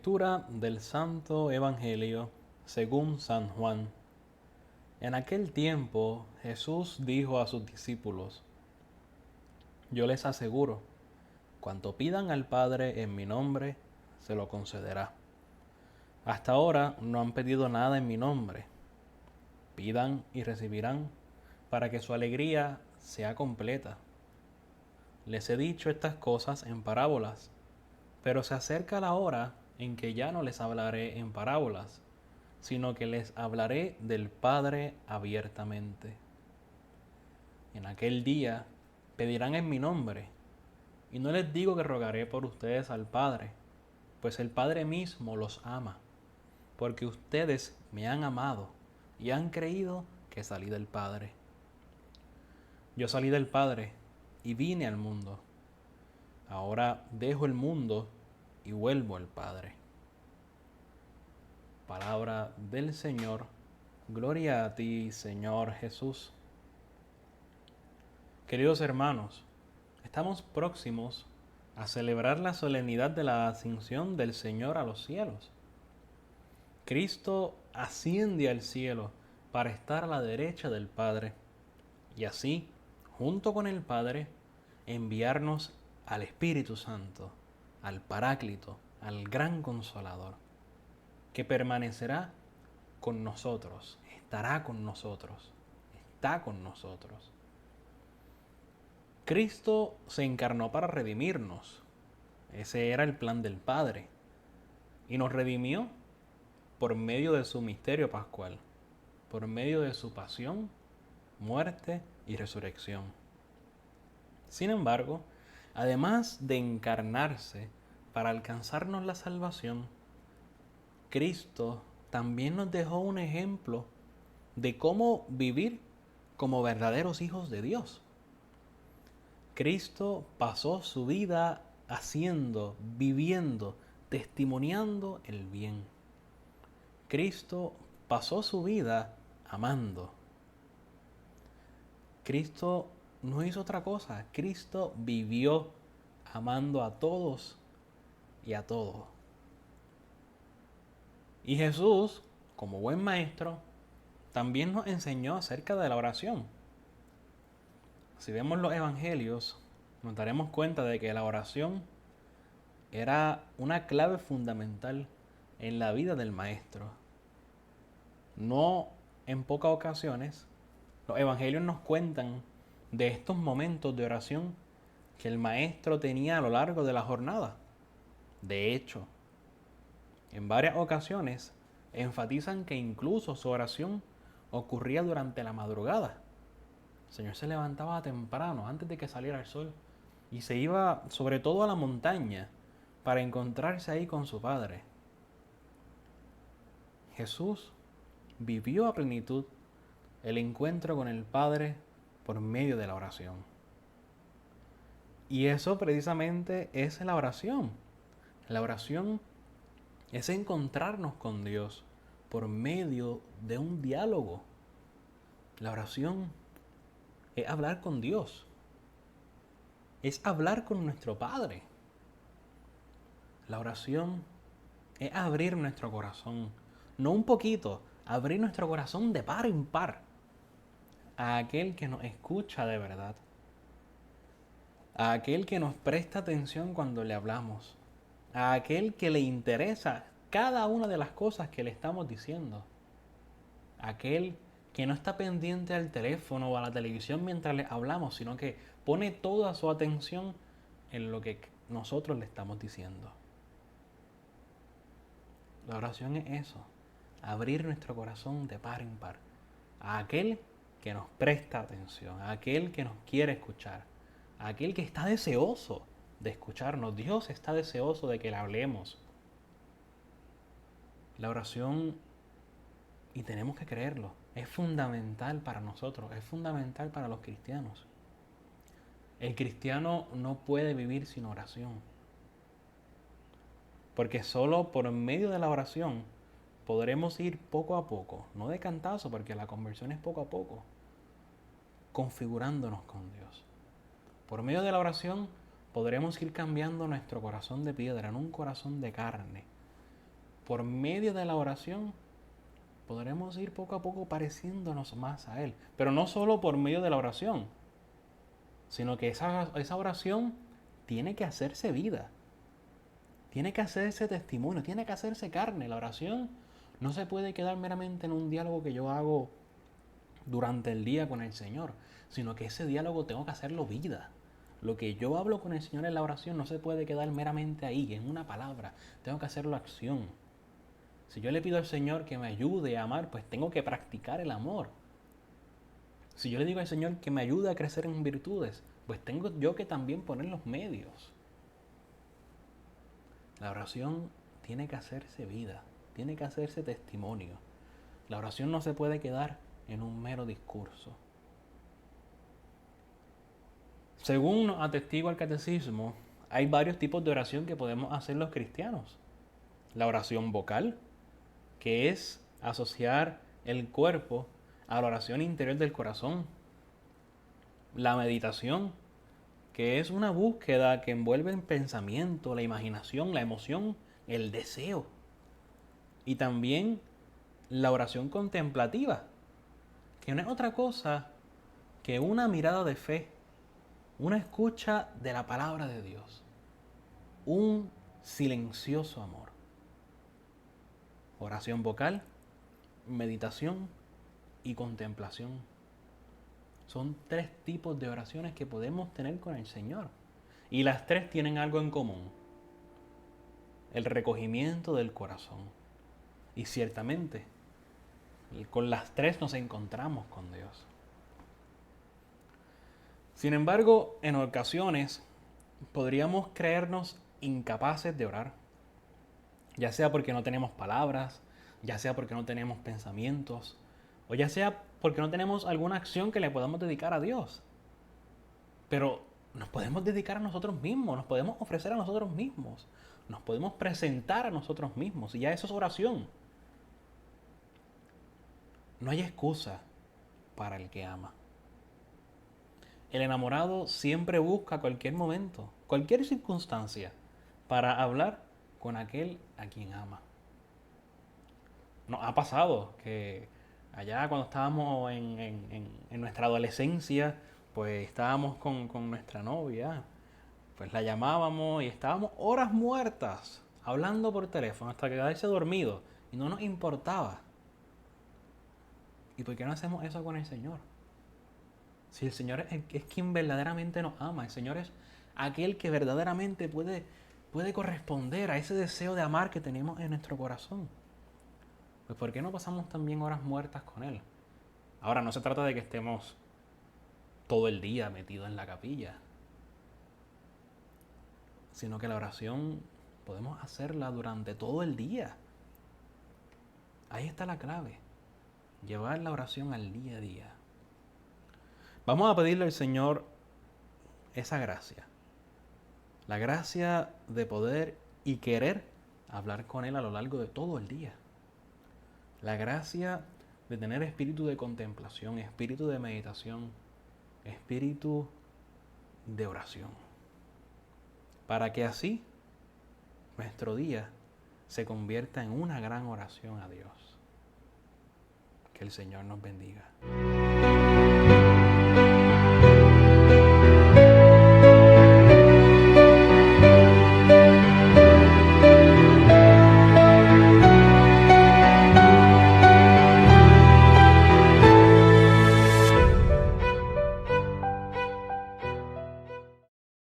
Lectura del Santo Evangelio según San Juan. En aquel tiempo Jesús dijo a sus discípulos: Yo les aseguro, cuanto pidan al Padre en mi nombre, se lo concederá. Hasta ahora no han pedido nada en mi nombre. Pidan y recibirán, para que su alegría sea completa. Les he dicho estas cosas en parábolas, pero se acerca la hora en que ya no les hablaré en parábolas, sino que les hablaré del Padre abiertamente. En aquel día pedirán en mi nombre, y no les digo que rogaré por ustedes al Padre, pues el Padre mismo los ama, porque ustedes me han amado y han creído que salí del Padre. Yo salí del Padre y vine al mundo. Ahora dejo el mundo y vuelvo al Padre. Palabra del Señor. Gloria a ti, Señor Jesús. Queridos hermanos, estamos próximos a celebrar la solemnidad de la ascensión del Señor a los cielos. Cristo asciende al cielo para estar a la derecha del Padre y así, junto con el Padre, enviarnos al Espíritu Santo, al Paráclito, al Gran Consolador, que permanecerá con nosotros, estará con nosotros, está con nosotros. Cristo se encarnó para redimirnos. Ese era el plan del Padre. Y nos redimió por medio de su misterio pascual, por medio de su pasión, muerte y resurrección. Sin embargo, además de encarnarse para alcanzarnos la salvación, Cristo también nos dejó un ejemplo de cómo vivir como verdaderos hijos de Dios. Cristo pasó su vida haciendo, viviendo, testimoniando el bien. Cristo pasó su vida amando. Cristo no hizo otra cosa. Cristo vivió amando a todos y a todo. Y Jesús, como buen maestro, también nos enseñó acerca de la oración. Si vemos los evangelios, nos daremos cuenta de que la oración era una clave fundamental en la vida del maestro. No en pocas ocasiones, los evangelios nos cuentan de estos momentos de oración que el maestro tenía a lo largo de la jornada. De hecho, en varias ocasiones enfatizan que incluso su oración ocurría durante la madrugada. El Señor se levantaba temprano, antes de que saliera el sol, y se iba sobre todo a la montaña para encontrarse ahí con su Padre. Jesús vivió a plenitud el encuentro con el Padre por medio de la oración. Y eso precisamente es la oración. La oración es encontrarnos con Dios por medio de un diálogo. La oración es hablar con Dios. Es hablar con nuestro Padre. La oración es abrir nuestro corazón. No un poquito, abrir nuestro corazón de par en par a aquel que nos escucha de verdad. A aquel que nos presta atención cuando le hablamos. A aquel que le interesa cada una de las cosas que le estamos diciendo. Aquel que no está pendiente al teléfono o a la televisión mientras le hablamos, sino que pone toda su atención en lo que nosotros le estamos diciendo. La oración es eso, abrir nuestro corazón de par en par a aquel que nos presta atención, a aquel que nos quiere escuchar, a aquel que está deseoso de escucharnos. Dios está deseoso de que le hablemos. La oración, y tenemos que creerlo, es fundamental para nosotros, es fundamental para los cristianos. El cristiano no puede vivir sin oración, porque solo por medio de la oración podremos ir poco a poco, no de cantazo, porque la conversión es poco a poco, configurándonos con Dios. Por medio de la oración podremos ir cambiando nuestro corazón de piedra en un corazón de carne, por medio de la oración, podremos ir poco a poco pareciéndonos más a Él. Pero no solo por medio de la oración, sino que esa oración tiene que hacerse vida. Tiene que hacerse testimonio, tiene que hacerse carne. La oración no se puede quedar meramente en un diálogo que yo hago durante el día con el Señor, sino que ese diálogo tengo que hacerlo vida. Lo que yo hablo con el Señor en la oración no se puede quedar meramente ahí, en una palabra. Tengo que hacerlo acción. Si yo le pido al Señor que me ayude a amar, pues tengo que practicar el amor. Si yo le digo al Señor que me ayude a crecer en virtudes, pues tengo yo que también poner los medios. La oración tiene que hacerse vida, tiene que hacerse testimonio. La oración no se puede quedar en un mero discurso. Según nos atestigua el catecismo, hay varios tipos de oración que podemos hacer los cristianos. La oración vocal, que es asociar el cuerpo a la oración interior del corazón. La meditación, que es una búsqueda que envuelve el pensamiento, la imaginación, la emoción, el deseo. Y también la oración contemplativa, que no es otra cosa que una mirada de fe, una escucha de la palabra de Dios, un silencioso amor. Oración vocal, meditación y contemplación. Son 3 tipos de oraciones que podemos tener con el Señor. Y las 3 tienen algo en común: el recogimiento del corazón. Y ciertamente, con las 3 nos encontramos con Dios. Sin embargo, en ocasiones podríamos creernos incapaces de orar, ya sea porque no tenemos palabras, ya sea porque no tenemos pensamientos, o ya sea porque no tenemos alguna acción que le podamos dedicar a Dios. Pero nos podemos dedicar a nosotros mismos, nos podemos ofrecer a nosotros mismos, nos podemos presentar a nosotros mismos, y ya eso es oración. No hay excusa para el que ama. El enamorado siempre busca cualquier momento, cualquier circunstancia, para hablar con aquel a quien ama. Nos ha pasado que allá cuando estábamos en nuestra adolescencia, pues estábamos con nuestra novia, pues la llamábamos y estábamos horas muertas hablando por teléfono hasta quedarse dormido y no nos importaba. ¿Y por qué no hacemos eso con el Señor? Si el Señor es quien verdaderamente nos ama, el Señor es aquel que verdaderamente puede corresponder a ese deseo de amar que tenemos en nuestro corazón. Pues ¿por qué no pasamos también horas muertas con Él? Ahora, no se trata de que estemos todo el día metidos en la capilla, sino que la oración podemos hacerla durante todo el día. Ahí está la clave, llevar la oración al día a día. Vamos a pedirle al Señor esa gracia, la gracia de poder y querer hablar con Él a lo largo de todo el día. La gracia de tener espíritu de contemplación, espíritu de meditación, espíritu de oración. Para que así nuestro día se convierta en una gran oración a Dios. Que el Señor nos bendiga.